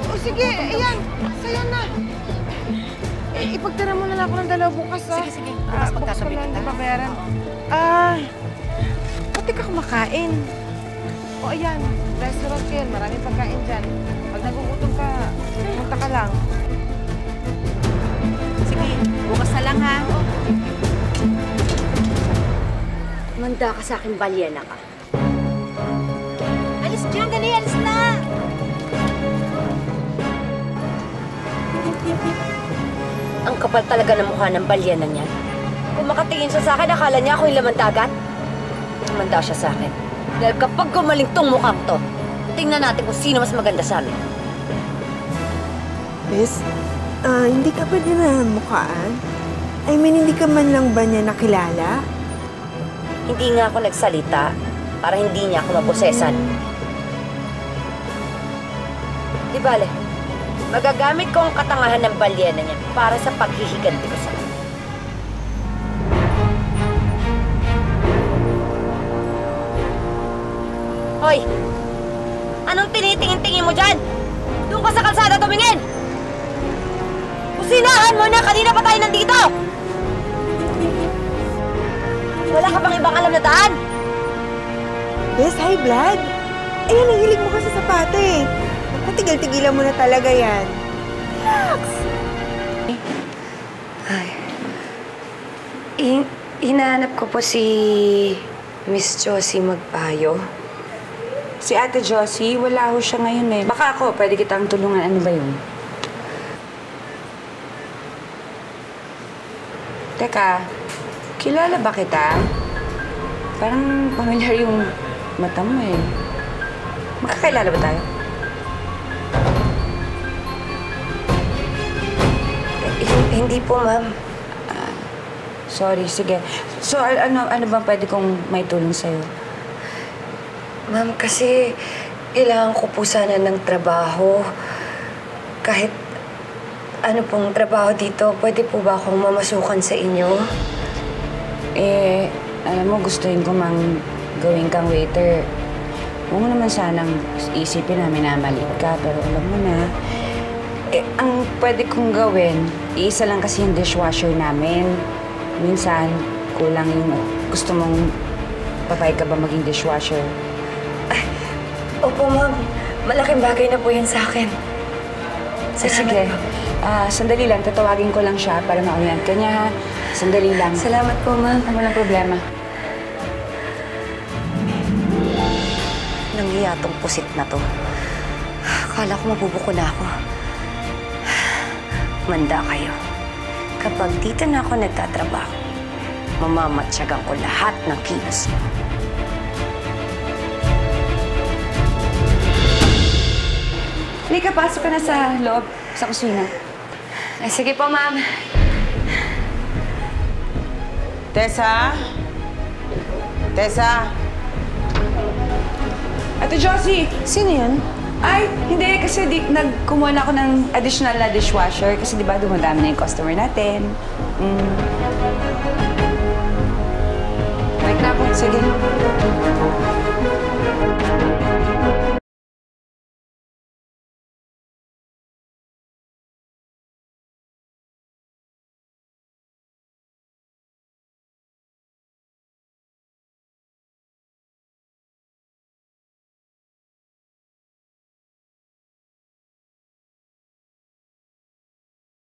O sige, ayan. Sa'yo na. Ipagtira mo na lang ako ng dalawa bukas, ha? Sige. Bukas pagkatabi kita. Hindi babayaran. Pati ka kumakain. O ayan, restaurant yan. Maraming pagkain dyan. Pag nagugutom ka, pumunta ka lang. Sige, bukas na lang ha. Manda ka sa akin, balyena ka. Alis dyan, dali, alis na! Ang kapal talaga ng mukha ng balyena niya. Kung makatingin siya sa akin, akala niya ako yung laman dagat. Manda siya sa akin. Dahil kapag gumaling tong mukhang to, tingnan natin kung sino mas maganda sa amin. Bes, hindi ka ba niya namukhaan? I mean, hindi ka man lang ba niya nakilala? Hindi nga ako nagsalita para hindi niya ako maposesan. Di bale, magagamit ko ang katangahan ng balyena niya para sa paghihiganti ko sa kanya. Hoy! Anong tinitingin-tingin mo dyan? Doon ka sa kalsada tumingin! Kusinahan mo na! Kanina pa tayo nandito! Wala ka bang ibang alam na daan? Bes, high blood? Ayan, ang hilig mo kasi sa pate. Ako, tigil-tigilan mo na talaga yan. Relax! Ay. Hinahanap ko po si Miss Josie Magpayo. Si Ate Josie, wala ho siya ngayon eh. Baka ako, pwede kitang tulungan. Ano ba yun? Teka, kilala ba kita? Parang pamilyar yung mata mo eh. Magkakailala ba tayo? Hindi po, ma'am. Sorry, sige. So, ano bang pwede kong may tulong sa'yo? Ma'am, kasi kailangan ko po sana ng trabaho. Kahit ano pong trabaho dito, pwede po ba akong mamasukan sa inyo? Alam mo, gustuin ko mang gawin kang waiter. Huwag mo naman sanang isipin na minamalit ka, pero alam mo na, ang pwede kong gawin, iisa lang kasi yung dishwasher namin. Minsan, kulang yung gusto mong papayag ka ba maging dishwasher? Opo, ma'am. Malaking bagay na po yan sa akin. Sige. Sandali lang. Tatawagin ko lang siya para maunyan ka niya, ha? Sandali lang. Salamat po, ma'am. Walang problema. Nanghiya tong pusit na to. Akala ko mabubuko na ako. Manda kayo. Kapag dito na ako nagtatrabaho, mamamatyagan ko lahat ng kilos niyo. Lika, pasok ka na sa loob, sa kusina. Ay, sige po, ma'am. Tessa? Tessa? Ate Josie! Sino yun? Ay, hindi. Kasi nagkumuha na ako ng additional na dishwasher. Kasi di ba dumadami na yung customer natin. Balik na ako. Sige.